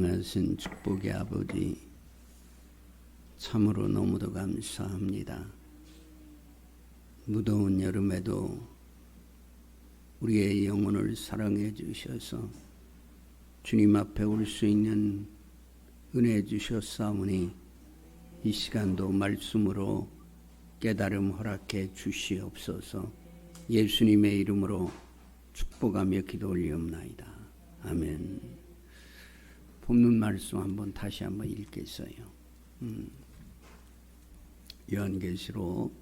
하신 축복의 아버지, 참으로 너무도 감사합니다. 무더운 여름에도 우리의 영혼을 사랑해 주셔서 주님 앞에 올 수 있는 은혜 주셨사오니 이 시간도 말씀으로 깨달음 허락해 주시옵소서. 예수님의 이름으로 축복하며 기도 올리옵나이다. 아멘. 본문 말씀 다시 한번 읽겠어요. 요한계시록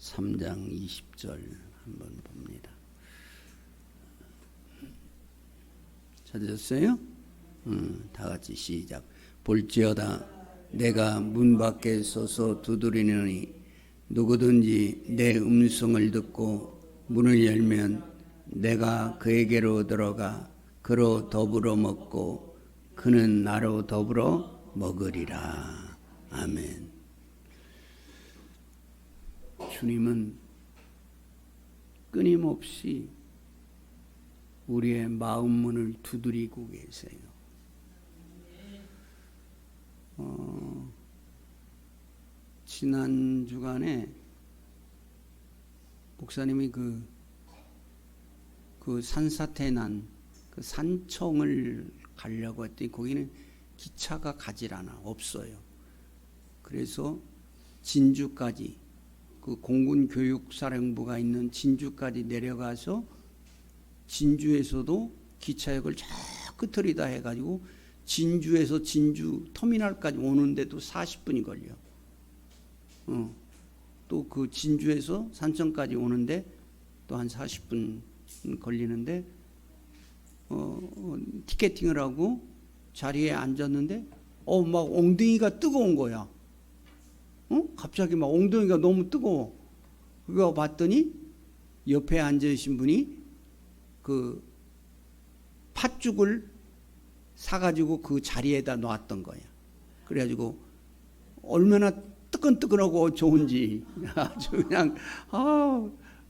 3장 20절 한번 봅니다. 찾으셨어요? 다 같이 시작. 볼지어다 내가 문 밖에 서서 두드리노니 누구든지 내 음성을 듣고 문을 열면 내가 그에게로 들어가 그로 더불어 먹고 그는 나로 더불어 먹으리라. 아멘. 주님은 끊임없이 우리의 마음 문을 두드리고 계세요. 지난 주간에 목사님이 그 산사태 난 그 산청을 가려고 했더니 거기는 기차가 가질 않아. 없어요. 그래서 진주까지 그 공군 교육사령부가 있는 진주까지 내려가서 진주에서도 기차역을 저 끝을 다 해가지고 진주에서 진주 터미널까지 오는데도 40분이 걸려. 또 그 진주에서 산청까지 오는데 또 한 40분 걸리는데 티켓팅을 하고 자리에 앉았는데 막 엉덩이가 뜨거운 거야. 갑자기 막 엉덩이가 너무 뜨거워. 그거 봤더니 옆에 앉으신 분이 그 팥죽을 사가지고 그 자리에다 놨던 거야. 그래가지고 얼마나 뜨끈뜨끈하고 좋은지 아주 그냥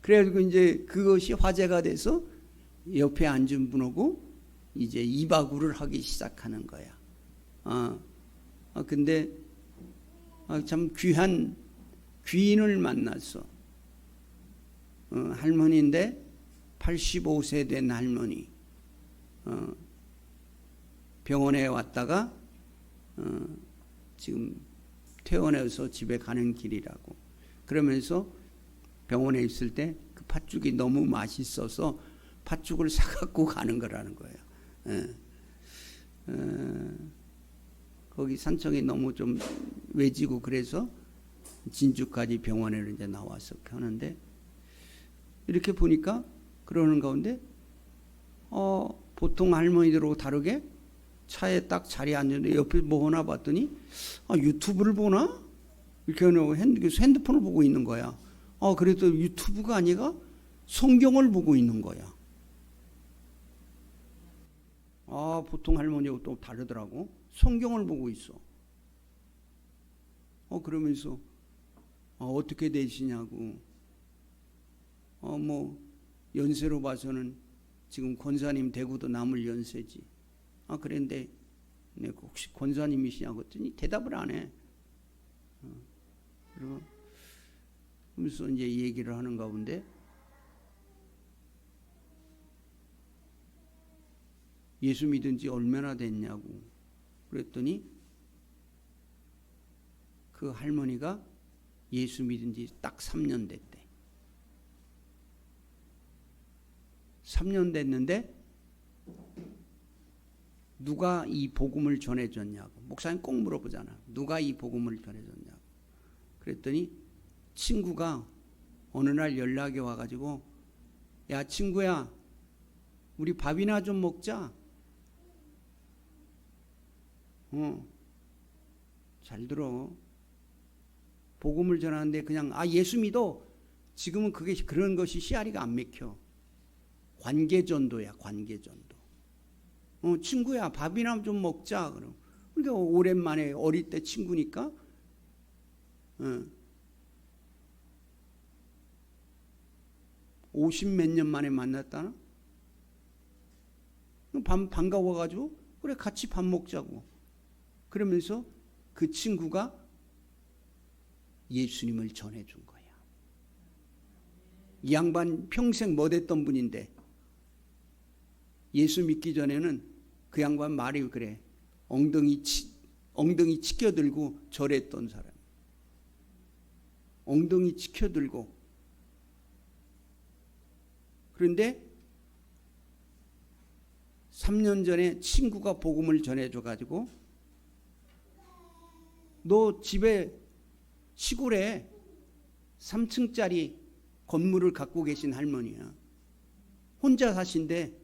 그래가지고 이제 그것이 화제가 돼서 옆에 앉은 분하고 이제 이바구를 하기 시작하는 거야. 근데 참 귀한 귀인을 만났어. 할머니인데 85세 된 할머니. 병원에 왔다가 지금 퇴원해서 집에 가는 길이라고. 그러면서 병원에 있을 때 그 팥죽이 너무 맛있어서 팥죽을 사갖고 가는 거라는 거예요. 거기 산청이 너무 좀 외지고 그래서 진주까지 병원에 이제 나와서 하는데 이렇게 보니까 그러는 가운데 보통 할머니들하고 다르게 차에 딱 자리에 앉았는데 옆에 뭐 하나 봤더니 유튜브를 보나? 이렇게 핸드폰을 보고 있는 거야. 그래도 유튜브가 아니라 성경을 보고 있는 거야. 보통 할머니하고 또 다르더라고. 성경을 보고 있어. 그러면서 어떻게 되시냐고. 뭐 연세로 봐서는 지금 권사님 되고도 남을 연세지. 그런데 내가 혹시 권사님이시냐고 했더니 대답을 안 해. 그러면서 이제 얘기를 하는 가운데 예수 믿은 지 얼마나 됐냐고 그랬더니 그 할머니가 예수 믿은 지 딱 3년 됐대. 3년 됐는데 누가 이 복음을 전해줬냐고. 목사님 꼭 물어보잖아. 누가 이 복음을 전해줬냐고. 그랬더니 친구가 어느 날 연락이 와가지고 야 친구야 우리 밥이나 좀 먹자. 잘 들어. 복음을 전하는데 그냥 예수 믿어. 지금은 그런 것이 씨알이가 안 맥혀. 관계전도야. 관계전도. 친구야 밥이나 좀 먹자. 그럼 그러니까 오랜만에 어릴 때 친구니까 50몇 년 만에 만났다나? 반가워가지고 그래 같이 밥 먹자고. 그러면서 그 친구가 예수님을 전해준 거야. 이 양반 평생 못했던 분인데 예수 믿기 전에는 그 양반 말이 그래. 엉덩이 치켜들고 절했던 사람. 엉덩이 치켜들고. 그런데 3년 전에 친구가 복음을 전해줘가지고 너 집에 시골에 3층짜리 건물을 갖고 계신 할머니야. 혼자 사신데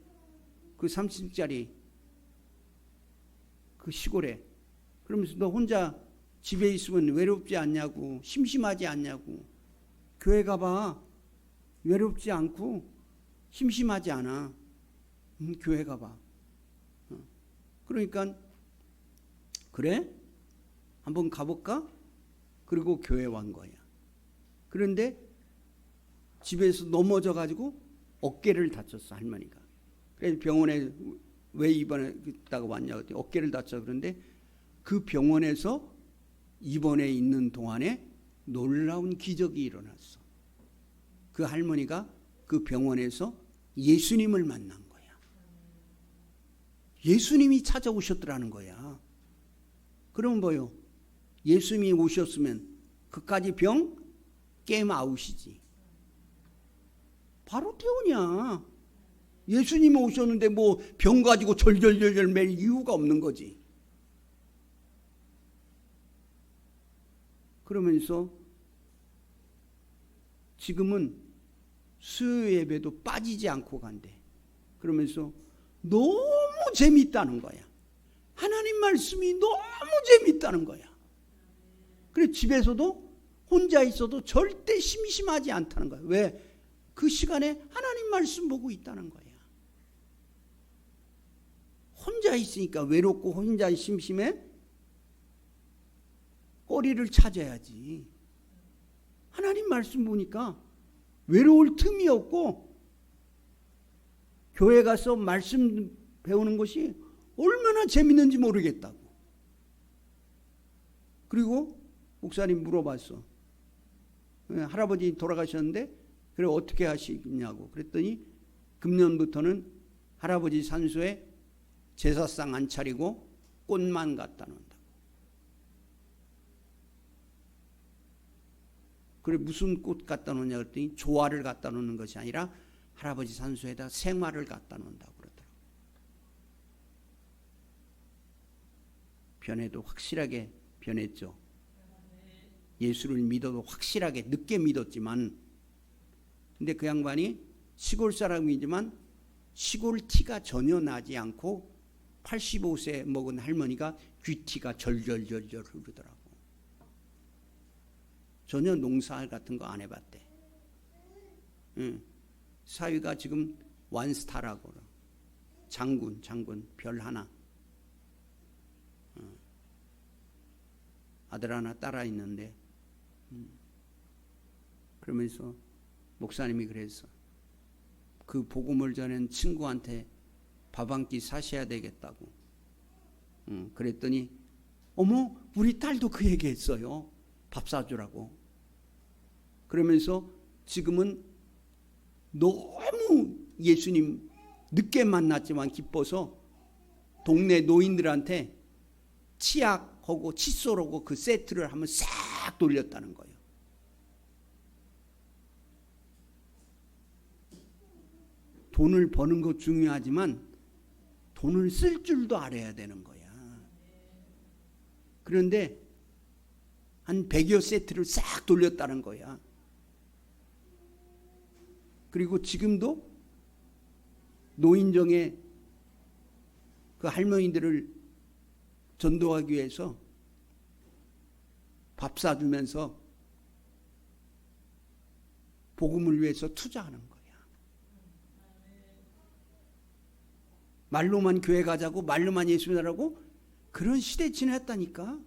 그 3층짜리 그 시골에. 그러면서 너 혼자 집에 있으면 외롭지 않냐고, 심심하지 않냐고. 교회 가봐. 외롭지 않고 심심하지 않아. 교회 가봐. 그러니까 그래? 한번 가볼까? 그리고 교회 왔는 거야. 그런데 집에서 넘어져 가지고 어깨를 다쳤어, 할머니가. 그래서 병원에 왜 입원했다가 왔냐 그랬더니 어깨를 다쳐. 그런데 그 병원에서 입원해 있는 동안에 놀라운 기적이 일어났어. 그 할머니가 그 병원에서 예수님을 만난 거야. 예수님이 찾아오셨더라는 거야. 그럼 뭐요? 예수님이 오셨으면 그까지 병 게임 아웃이지. 바로 퇴원이야. 예수님이 오셨는데 뭐 병 가지고 절절절절 맬 이유가 없는 거지. 그러면서 지금은 수요 예배도 빠지지 않고 간대. 그러면서 너무 재밌다는 거야. 하나님 말씀이 너무 재밌다는 거야. 그래 집에서도 혼자 있어도 절대 심심하지 않다는 거야. 왜? 그 시간에 하나님 말씀 보고 있다는 거야. 혼자 있으니까 외롭고 혼자 심심해? 꼬리를 찾아야지. 하나님 말씀 보니까 외로울 틈이 없고 교회 가서 말씀 배우는 것이 얼마나 재밌는지 모르겠다고. 그리고 목사님 물어봤어. 할아버지 돌아가셨는데 그래 어떻게 하시냐고. 그랬더니 금년부터는 할아버지 산소에 제사상 안 차리고 꽃만 갖다 놓는다고. 그래 무슨 꽃 갖다 놓냐 그랬더니 조화를 갖다 놓는 것이 아니라 할아버지 산소에다 생화를 갖다 놓는다고 그러더라고. 변해도 확실하게 변했죠. 예수를 믿어도 확실하게 늦게 믿었지만, 근데 그 양반이 시골 사람이지만 시골 티가 전혀 나지 않고 85세 먹은 할머니가 귀티가 절절절절 흐르더라고. 전혀 농사 같은 거 안 해봤대. 사위가 지금 완스타라고 그래. 장군 별 하나. 아들 하나 딸 하나 있는데 그러면서 목사님이 그랬어. 그 복음을 전한 친구한테 밥 한 끼 사셔야 되겠다고. 그랬더니 어머 우리 딸도 그 얘기했어요. 밥 사주라고. 그러면서 지금은 너무 예수님 늦게 만났지만 기뻐서 동네 노인들한테 치약하고 칫솔하고 그 세트를 한번 싹 돌렸다는 거예요. 돈을 버는 거 중요하지만 돈을 쓸 줄도 알아야 되는 거야. 그런데 한 100여 세트를 싹 돌렸다는 거야. 그리고 지금도 노인정에 그 할머니들을 전도하기 위해서 밥 사주면서 복음을 위해서 투자하는 거야. 말로만 교회 가자고 말로만 예수 믿으라고 그런 시대 지났다니까.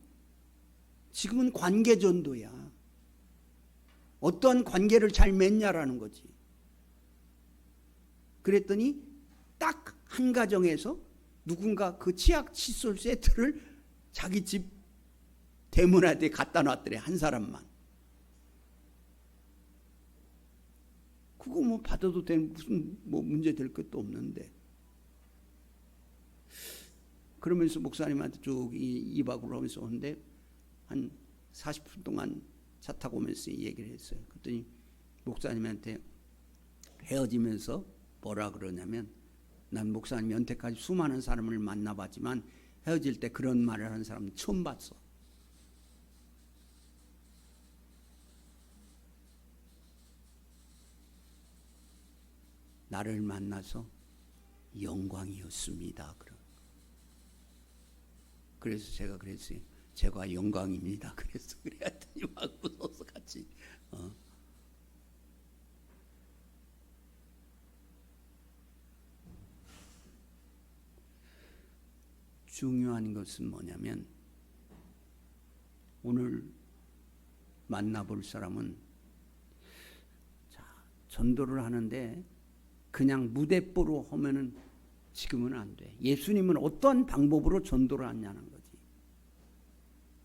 지금은 관계 전도야. 어떠한 관계를 잘 맺냐라는 거지. 그랬더니 딱 한 가정에서 누군가 그 치약 칫솔 세트를 자기 집 대문 앞에 갖다 놨더래. 한 사람만. 그거 뭐 받아도 되는 무슨 뭐 문제 될 것도 없는데. 그러면서 목사님한테 쭉 이박으로 하면서 오는데 한 40분 동안 차 타고 오면서 얘기를 했어요. 그랬더니 목사님한테 헤어지면서 뭐라 그러냐면, 난 목사님 연태까지 수많은 사람을 만나봤지만 헤어질 때 그런 말을 하는 사람은 처음 봤어. 나를 만나서 영광이었습니다. 그래서 제가 그랬어요. 제가 영광입니다. 그래서 그랬더니 막 웃어서 같이. 중요한 것은 뭐냐면, 오늘 만나볼 사람은, 자, 전도를 하는데 그냥 무대뽀로 하면은 지금은 안 돼. 예수님은 어떤 방법으로 전도를 하냐는 거지.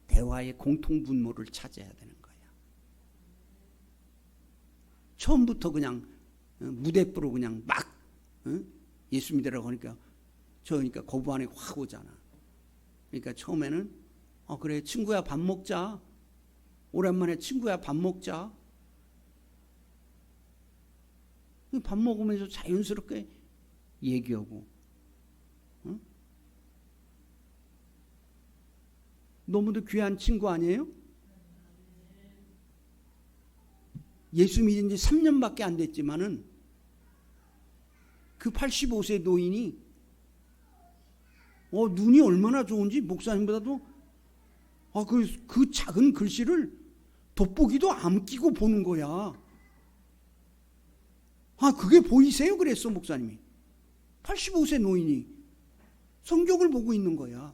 대화의 공통분모를 찾아야 되는 거야. 처음부터 그냥 무대뽀로 그냥 막 예수 믿으라고 하니까 그러니까 거부안이 확 오잖아. 그러니까 처음에는 그래 친구야 밥 먹자. 오랜만에 친구야 밥 먹자. 밥 먹으면서 자연스럽게 얘기하고. 너무도 귀한 친구 아니에요? 예수 믿은 지 3년밖에 안 됐지만은 그 85세 노인이 눈이 얼마나 좋은지 목사님보다도 그 작은 글씨를 돋보기도 안 끼고 보는 거야. 그게 보이세요? 그랬어 목사님이. 85세 노인이 성경을 보고 있는 거야.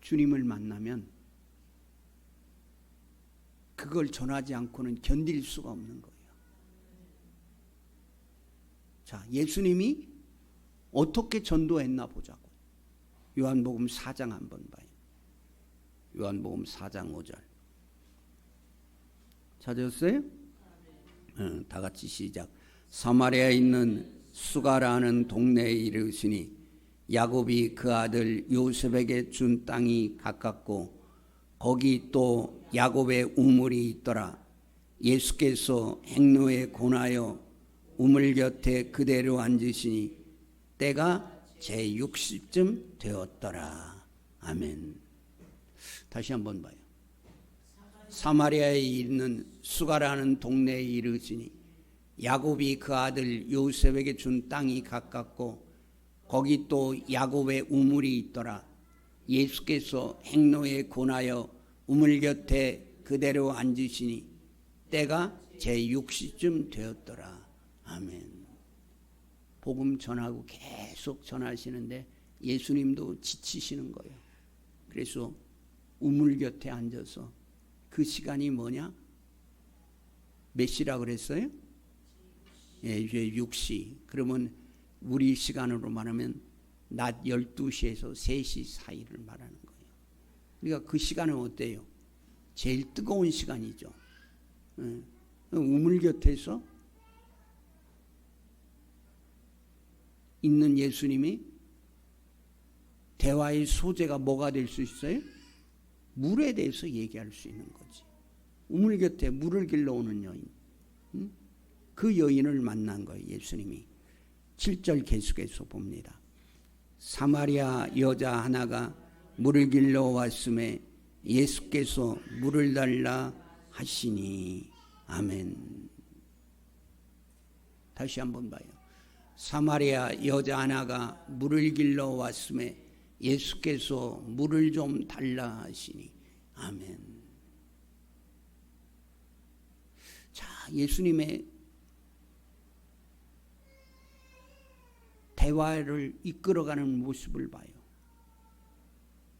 주님을 만나면 그걸 전하지 않고는 견딜 수가 없는 거예요. 자, 예수님이 어떻게 전도했나 보자고. 요한복음 4장 한번 봐요. 요한복음 4장 5절. 찾았어요? 다 같이 시작. 사마리아에 있는 수가라는 동네에 이르시니 야곱이 그 아들 요셉에게 준 땅이 가깝고 거기 또 야곱의 우물이 있더라. 예수께서 행로에 권하여 우물 곁에 그대로 앉으시니 때가 제60쯤 되었더라. 아멘. 다시 한번 봐요. 사마리아에 있는 수가라는 동네에 이르시니 야곱이 그 아들 요셉에게 준 땅이 가깝고 거기 또 야곱의 우물이 있더라. 예수께서 행로에 권하여 우물 곁에 그대로 앉으시니 때가 제60쯤 되었더라. 아멘. 복음 전하고 계속 전하시는데 예수님도 지치시는 거예요. 그래서 우물 곁에 앉아서 그 시간이 뭐냐? 몇 시라 그랬어요? 이제 6시. 그러면 우리 시간으로 말하면 낮 12시에서 3시 사이를 말하는 거예요. 그러니까 그 시간은 어때요? 제일 뜨거운 시간이죠. 우물 곁에서 있는 예수님이 대화의 소재가 뭐가 될 수 있어요? 물에 대해서 얘기할 수 있는 거지. 우물 곁에 물을 길러오는 여인. 그 여인을 만난 거예요, 예수님이. 7절 계속해서 봅니다. 사마리아 여자 하나가 물을 길러 왔음에 예수께서 물을 달라 하시니. 아멘. 다시 한번 봐요. 사마리아 여자 하나가 물을 길러 왔음에 예수께서 물을 좀 달라 하시니. 아멘. 자, 예수님의 대화를 이끌어가는 모습을 봐요.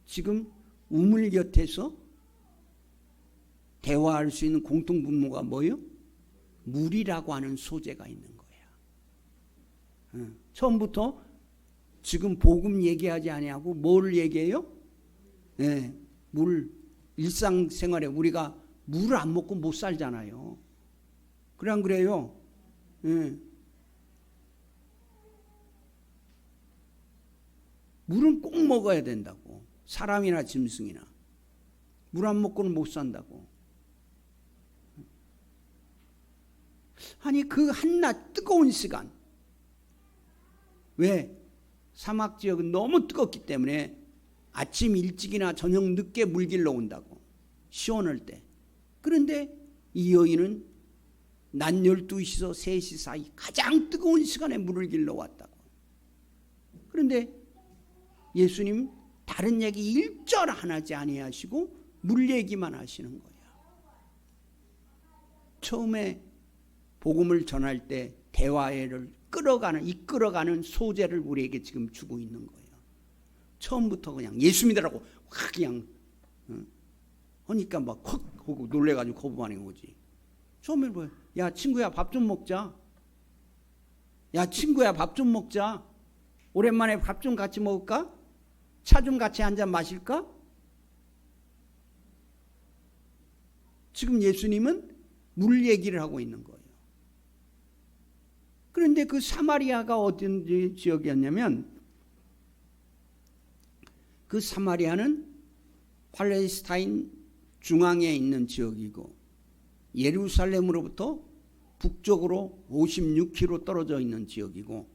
지금 우물 곁에서 대화할 수 있는 공통분모가 뭐예요? 물이라고 하는 소재가 있는 거야. 처음부터 지금 복음 얘기하지 아니하고 뭘 얘기해요? 네, 물. 일상생활에 우리가 물을 안 먹고 못 살잖아요. 그래 안 그래요? 네. 물은 꼭 먹어야 된다고. 사람이나 짐승이나. 물 안 먹고는 못 산다고. 아니 그 한낮 뜨거운 시간. 왜? 사막 지역은 너무 뜨겁기 때문에 아침 일찍이나 저녁 늦게 물 길러 온다고. 시원할 때. 그런데 이 여인은 낮 12시에서 3시 사이 가장 뜨거운 시간에 물을 길러 왔다고. 그런데 예수님 다른 얘기 일절 하나지 아니하시고 물 얘기만 하시는 거야. 처음에 복음을 전할 때 대화를 이끌어가는 소재를 우리에게 지금 주고 있는 거예요. 처음부터 그냥 예수 믿으라고 확 그냥 하니까 막 헉 하고 놀래가지고 거부반응 오지. 처음에 뭐야? 야 친구야 밥 좀 먹자. 야 친구야 밥 좀 먹자. 오랜만에 밥 좀 같이 먹을까? 차 좀 같이 한 잔 마실까? 지금 예수님은 물 얘기를 하고 있는 거예요. 그런데 그 사마리아가 어떤 지역이었냐면 그 사마리아는 팔레스타인 중앙에 있는 지역이고 예루살렘으로부터 북쪽으로 56km 떨어져 있는 지역이고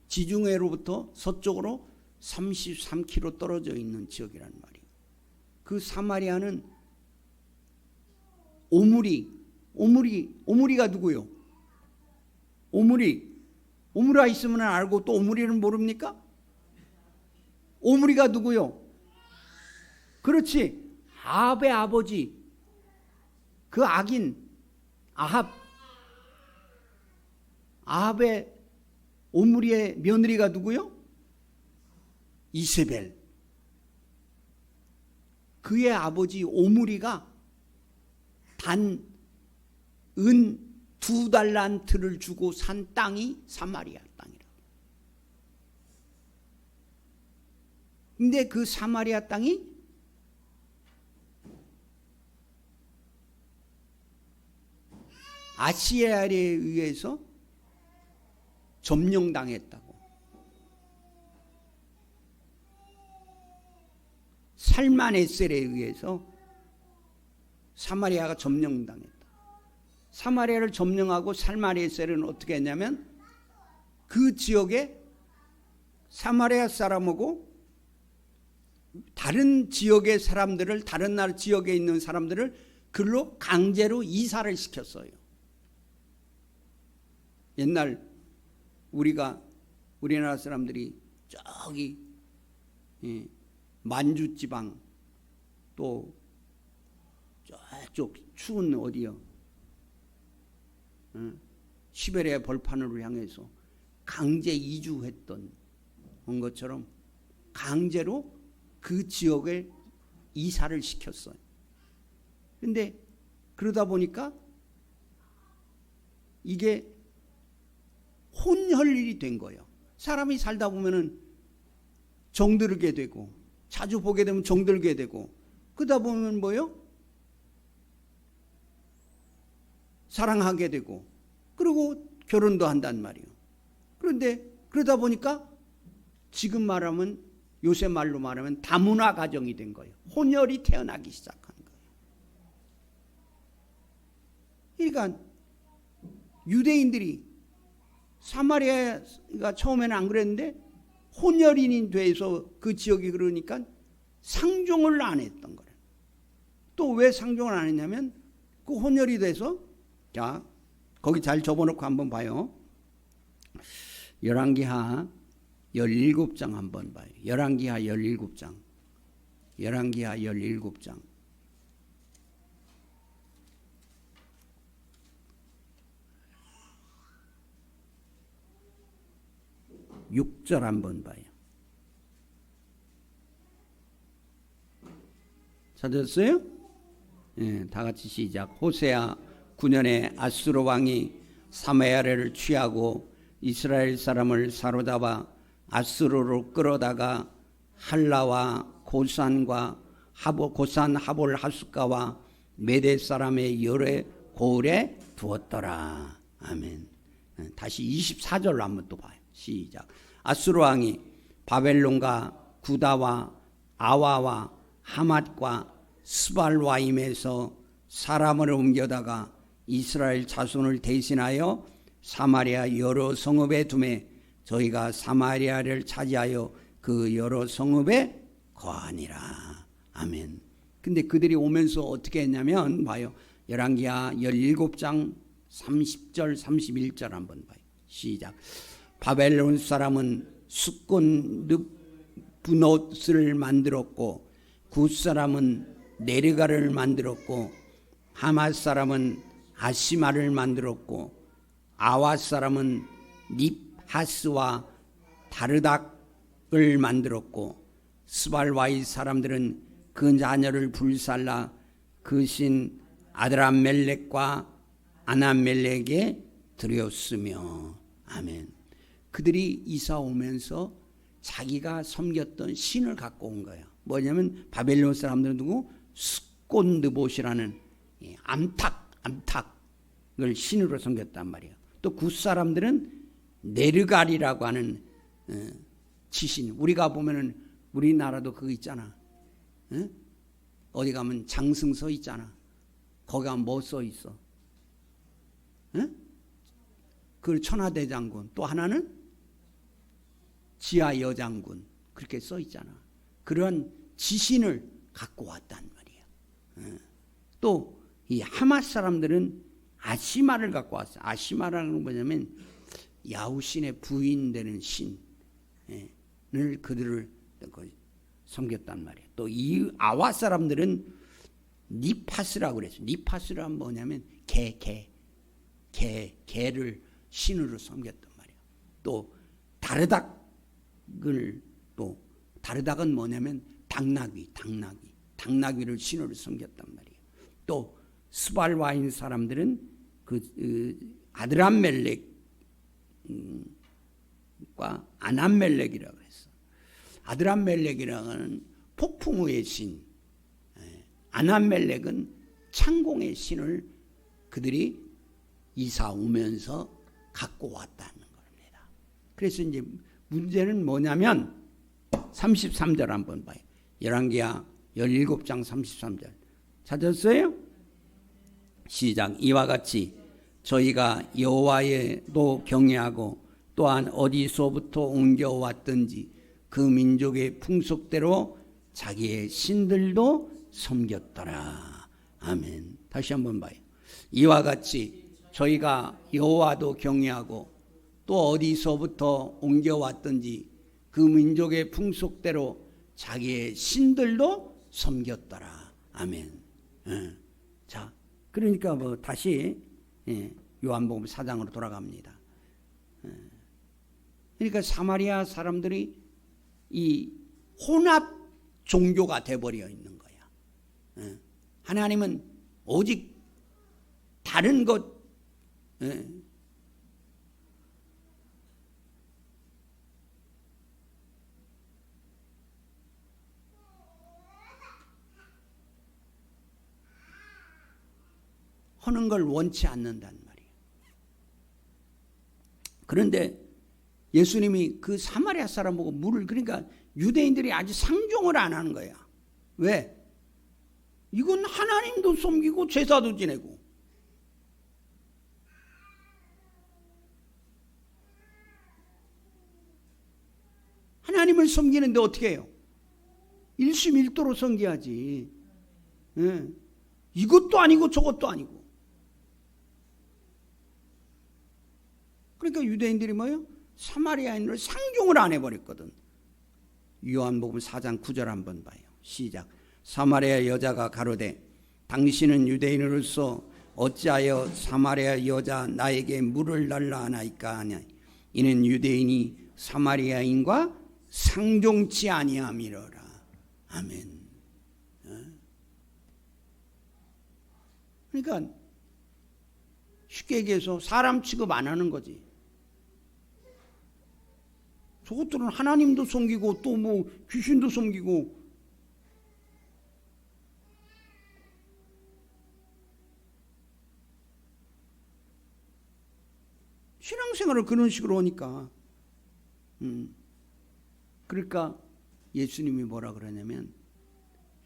지중해로부터 서쪽으로 33km 떨어져 있는 지역이란 말이에요. 그 사마리아는 오므리가 누구요? 오므리가 있으면 알고 또 오므리는 모릅니까? 오므리가 누구요? 그렇지. 아합의 아버지. 그 악인 아합의 오므리의 며느리가 누구요? 이세벨. 그의 아버지 오므리가 단 은 2달란트를 주고 산 땅이 사마리아 땅이라. 근데 그 사마리아 땅이 아시아에 의해서 점령당했다고. 살만에셀에 의해서 사마리아가 점령당했다. 사마리아를 점령하고 살만에셀은 어떻게 했냐면 그 지역에 사마리아 사람하고 다른 지역의 사람들을, 다른 나라 지역에 있는 사람들을 글로 강제로 이사를 시켰어요. 옛날 우리나라 사람들이 저기 만주 지방 또 저쪽 추운 어디요? 시베리아 벌판으로 향해서 강제 이주했던 것처럼 강제로 그 지역에 이사를 시켰어요. 근데 그러다 보니까 이게 혼혈일이 된 거예요. 사람이 살다 보면은 정들게 되고 자주 보게 되면 정들게 되고 그러다 보면 뭐요? 사랑하게 되고 그리고 결혼도 한단 말이에요. 그런데 그러다 보니까 지금 말하면 요새 말로 말하면 다문화 가정이 된 거예요. 혼혈이 태어나기 시작한 거예요. 그러니까 유대인들이 사마리아가 처음에는 안 그랬는데 혼혈인이 돼서 그 지역이 그러니까 상종을 안 했던 거예요. 또 왜 상종을 안 했냐면 그 혼혈이 돼서 자 거기 잘 접어놓고 한번 봐요. 열왕기하 17장 한번 봐요. 열왕기하 17장. 열왕기하 17장. 6절 한번 봐요. 찾았어요? 다 같이 시작. 호세아 9년에 아수르 왕이 사마리아를 취하고 이스라엘 사람을 사로잡아 아수르로 끌어다가 할라와 고산과 고산 하볼 하숫가와 메대 사람의 열의 고을에 두었더라. 아멘. 다시 24절로 한번 또 봐요. 시작. 아수르 왕이 바벨론과 구다와 아와와 하맛과 스발와임에서 사람을 옮겨다가 이스라엘 자손을 대신하여 사마리아 여러 성읍에 두매 저희가 사마리아를 차지하여 그 여러 성읍에 거하니라. 아멘. 근데 그들이 오면서 어떻게 했냐면 봐요. 열왕기하 17장 30절 31절 한번 봐요. 시작. 바벨론 사람은 숫곤 느부노스를 만들었고 굿 사람은 네르가를 만들었고 하맛 사람은 아시마를 만들었고 아와 사람은 닙하스와 다르닥을 만들었고 스발와이 사람들은 그 자녀를 불살라 그 신 아드람멜렉과 아나멜렉에 드렸으며. 아멘. 그들이 이사 오면서 자기가 섬겼던 신을 갖고 온 거예요. 뭐냐면 바벨론 사람들은 누구? 숫곤드봇이라는 암탉을 신으로 섬겼단 말이에요. 또 굿 사람들은 네르갈이라고 하는 지신. 우리가 보면은 우리나라도 그거 있잖아. 어디 가면 장승 서 있잖아. 거기 가면 뭐 써 있어? 그 천하대장군. 또 하나는 지하여장군. 그렇게 써 있잖아. 그런 지신을 갖고 왔단 말이에요. 또 이 하맛 사람들은 아시마를 갖고 왔어요. 아시마라는 건 뭐냐면 야후신의 부인 되는 신을 그들을 섬겼단 말이에요. 또 이 아와 사람들은 니파스라고 그랬어요. 니파스란 뭐냐면 개를 신으로 섬겼단 말이에요. 또 다르닥은 뭐냐면 당나귀를 신으로 섬겼단 말이에요. 또 스발와인 사람들은 아드람멜렉과 아남멜렉이라고 했어. 아드람멜렉이라는 폭풍우의 신, 아남멜렉은 창공의 신을 그들이 이사 오면서 갖고 왔다는 겁니다. 그래서 이제 문제는 뭐냐면 33절 한번 봐요. 열왕기하 17장 33절 찾았어요? 시작. 이와 같이 저희가 여호와의도 경외하고 또한 어디서부터 옮겨왔든지 그 민족의 풍속대로 자기의 신들도 섬겼더라. 아멘. 다시 한번 봐요. 이와 같이 저희가 여호와도 경외하고 또 어디서부터 옮겨왔든지 그 민족의 풍속대로 자기의 신들도 섬겼더라. 아멘. 자, 그러니까 뭐 다시 요한복음 4장으로 돌아갑니다. 그러니까 사마리아 사람들이 이 혼합 종교가 돼버려 있는 거야. 하나님은 오직 다른 것 하는 걸 원치 않는단 말이에요. 그런데 예수님이 그 사마리아 사람 보고 물을, 그러니까 유대인들이 아주 상종을 안 하는 거야. 왜? 이건 하나님도 섬기고 제사도 지내고. 하나님을 섬기는데 어떻게 해요? 일심일도로 섬겨야지. 이것도 아니고 저것도 아니고. 그러니까 유대인들이 뭐예요? 사마리아인을 상종을 안 해버렸거든. 요한복음 4장 9절 한번 봐요. 시작. 사마리아 여자가 가로되 당신은 유대인으로서 어찌하여 사마리아 여자 나에게 물을 달라 하나이까 하냐. 이는 유대인이 사마리아인과 상종치 아니함이로라. 아멘. 그러니까 쉽게 얘기해서 사람 취급 안 하는 거지. 저것들은 하나님도 섬기고 또 뭐 귀신도 섬기고. 신앙생활을 그런 식으로 하니까. 그러니까 예수님이 뭐라 그러냐면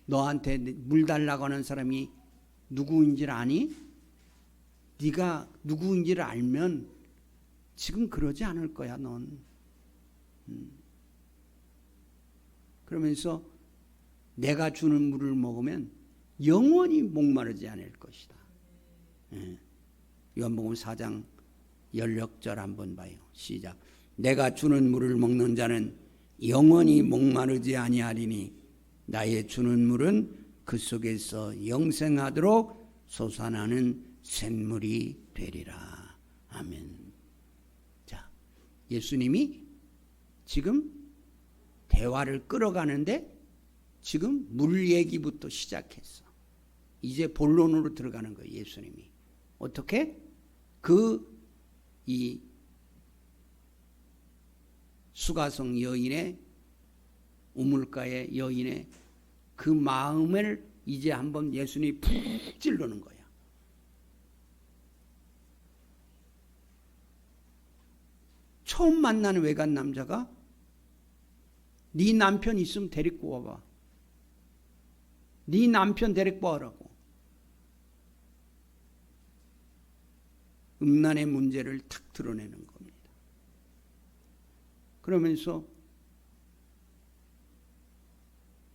너한테 물 달라고 하는 사람이 누구인지를 아니? 네가 누구인지를 알면 지금 그러지 않을 거야 넌. 그러면서 내가 주는 물을 먹으면 영원히 목마르지 않을 것이다. 요한복음 4장 16절 한번 봐요. 시작. 내가 주는 물을 먹는 자는 영원히 목마르지 아니하리니 나의 주는 물은 그 속에서 영생하도록 솟아나는 샘물이 되리라. 아멘. 자, 예수님이 지금 대화를 끌어가는데 지금 물 얘기부터 시작했어. 이제 본론으로 들어가는 거예요. 예수님이 어떻게 이 수가성 여인의 우물가의 여인의 그 마음을 이제 한번 예수님이 푹 찔르는 거야. 처음 만나는 외간 남자가 네 남편 있으면 데리고 와봐. 네 남편 데리고 와라고. 음란의 문제를 탁 드러내는 겁니다. 그러면서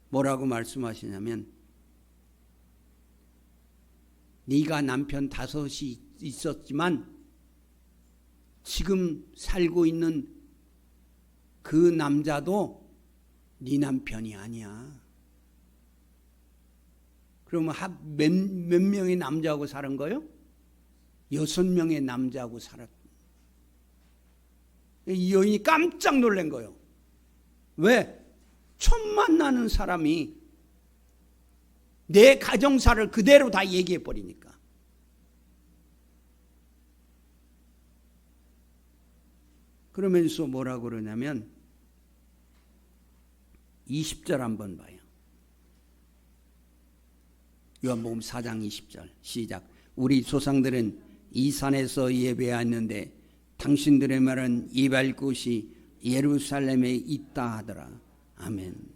뭐라고 말씀하시냐면 네가 남편 5이 있었지만 지금 살고 있는 그 남자도 네 남편이 아니야. 그러면 몇 명의 남자하고 사는 거요? 6명의 남자하고 살았다. 이 여인이 깜짝 놀란 거예요. 왜? 처음 만나는 사람이 내 가정사를 그대로 다 얘기해 버리니까. 그러면서 뭐라고 그러냐면 20절 한번 봐요. 요한복음 4장 20절 시작. 우리 조상들은 이 산에서 예배하였는데 당신들의 말은 예배할 곳이 예루살렘에 있다 하더라. 아멘.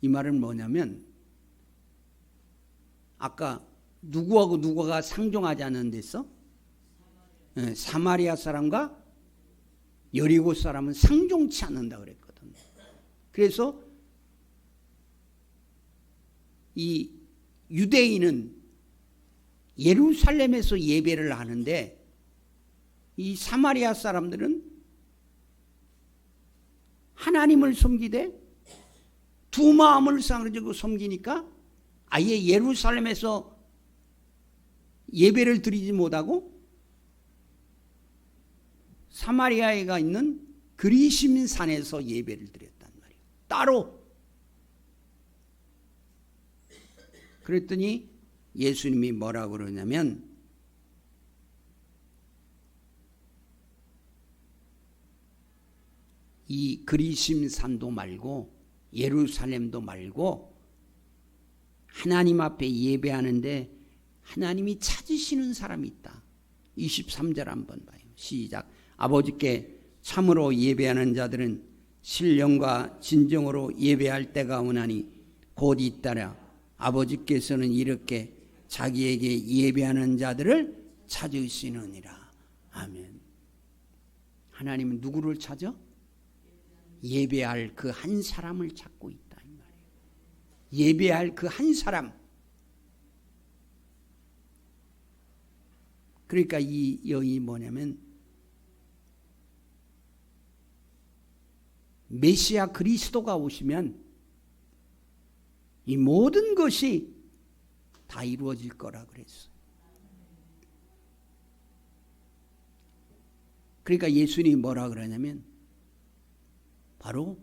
이 말은 뭐냐면 아까 누구하고 누구가 상종하지 않는 데서 사마리아 사람과 여리고 사람은 상종치 않는다 그랬거든. 그래서 이 유대인은 예루살렘에서 예배를 하는데 이 사마리아 사람들은 하나님을 섬기되 두 마음을 가지고 섬기니까 아예 예루살렘에서 예배를 드리지 못하고 사마리아에가 있는 그리심 산에서 예배를 드렸단 말이에요. 따로. 그랬더니 예수님이 뭐라고 그러냐면 이 그리심 산도 말고 예루살렘도 말고 하나님 앞에 예배하는데 하나님이 찾으시는 사람이 있다. 23절 한번 봐요. 시작. 아버지께 참으로 예배하는 자들은 신령과 진정으로 예배할 때가 오나니 곧 잇따라 아버지께서는 이렇게 자기에게 예배하는 자들을 찾으시느니라. 아멘. 하나님은 누구를 찾아? 예배할 그 한 사람을 찾고 있다 이 말이에요. 예배할 그 한 사람. 그러니까 이 여인이 뭐냐면 메시아 그리스도가 오시면 이 모든 것이 다 이루어질 거라 그랬어요. 그러니까 예수님이 뭐라 그러냐면 바로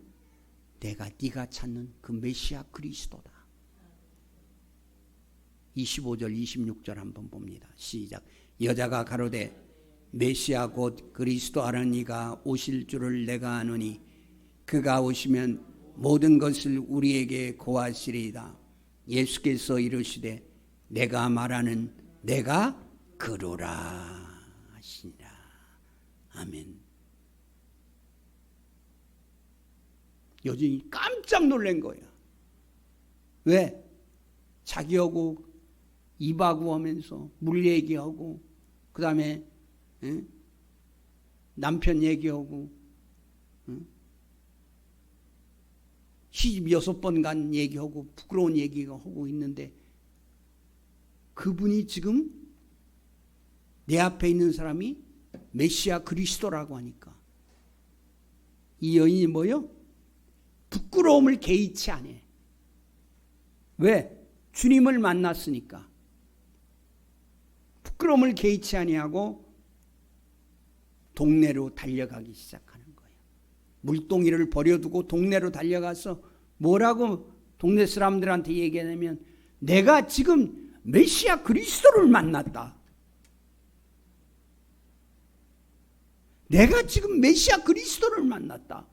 네가 찾는 그 메시아 그리스도다. 25절 26절 한번 봅니다. 시작. 여자가 가로되 메시아 곧 그리스도 하는 이가 오실 줄을 내가 아노니 그가 오시면 모든 것을 우리에게 고하시리이다. 예수께서 이르시되 내가 말하는 내가 그로라 하시니라. 아멘. 여전히 깜짝 놀란 거야. 왜? 자기하고 입하고 하면서 물 얘기하고 그 다음에 남편 얘기하고 시집 6번 간 얘기하고 부끄러운 얘기가 하고 있는데 그분이 지금 내 앞에 있는 사람이 메시아 그리스도라고 하니까 이 여인이 뭐요? 부끄러움을 개의치 않아. 왜? 주님을 만났으니까. 부끄러움을 개의치 아니하고 동네로 달려가기 시작하는 거예요. 물동이를 버려두고 동네로 달려가서 뭐라고 동네 사람들한테 얘기하냐면 내가 지금 메시아 그리스도를 만났다. 내가 지금 메시아 그리스도를 만났다.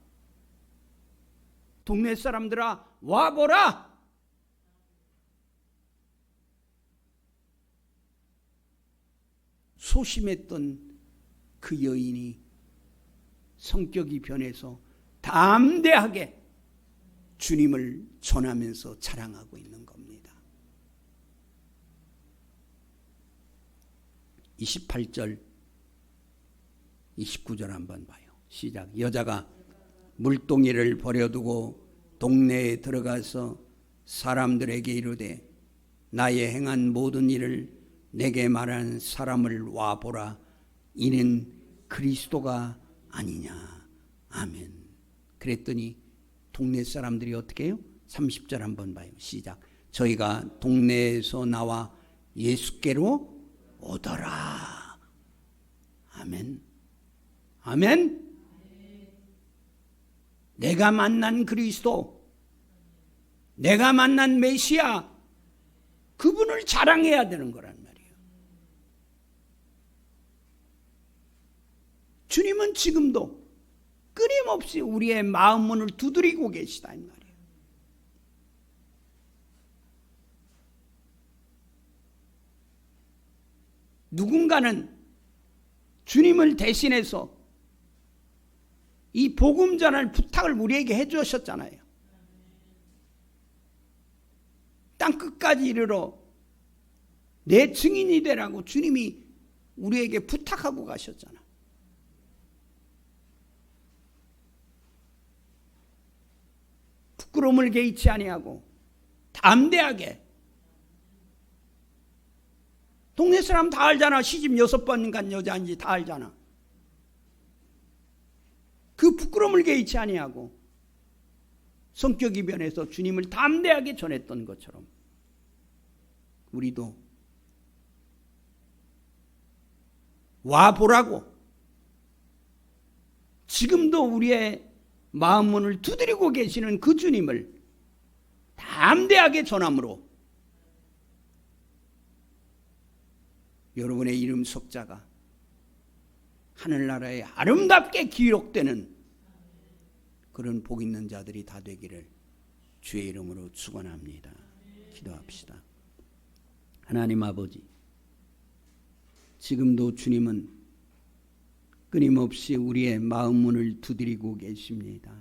동네 사람들아 와보라. 소심했던 그 여인이 성격이 변해서 담대하게 주님을 전하면서 자랑하고 있는 겁니다. 28절 29절 한번 봐요. 시작. 여자가 물동이를 버려두고 동네에 들어가서 사람들에게 이르되 나의 행한 모든 일을 내게 말하는 사람을 와보라. 이는 그리스도가 아니냐. 아멘. 그랬더니 동네 사람들이 어떻게 해요? 30절 한번 봐요. 시작. 저희가 동네에서 나와 예수께로 오더라. 아멘. 아멘. 내가 만난 그리스도, 내가 만난 메시아, 그분을 자랑해야 되는 거란 말이에요. 주님은 지금도 끊임없이 우리의 마음 문을 두드리고 계시다 이 말이에요. 누군가는 주님을 대신해서 이 복음 전할 부탁을 우리에게 해 주셨잖아요. 땅 끝까지 이르러 내 증인이 되라고 주님이 우리에게 부탁하고 가셨잖아. 부끄러움을 개의치 아니하고 담대하게. 동네 사람 다 알잖아. 시집 6번 간 여자인지 다 알잖아. 그 부끄러움을 개의치 아니하고 성격이 변해서 주님을 담대하게 전했던 것처럼 우리도 와보라고 지금도 우리의 마음 문을 두드리고 계시는 그 주님을 담대하게 전함으로 여러분의 이름 석자가 하늘나라에 아름답게 기록되는 그런 복 있는 자들이 다 되기를 주의 이름으로 축원합니다. 기도합시다. 하나님 아버지, 지금도 주님은 끊임없이 우리의 마음 문을 두드리고 계십니다.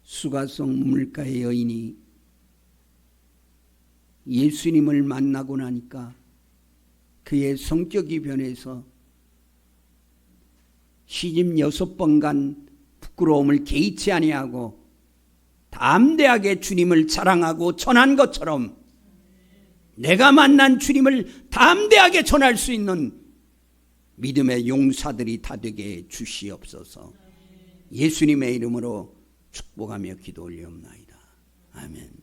수가성 우물가의 여인이 예수님을 만나고 나니까 그의 성격이 변해서 시집 6번 간 부끄러움을 개의치 아니하고 담대하게 주님을 자랑하고 전한 것처럼 내가 만난 주님을 담대하게 전할 수 있는 믿음의 용사들이 다 되게 주시옵소서. 예수님의 이름으로 축복하며 기도 올리옵나이다. 아멘.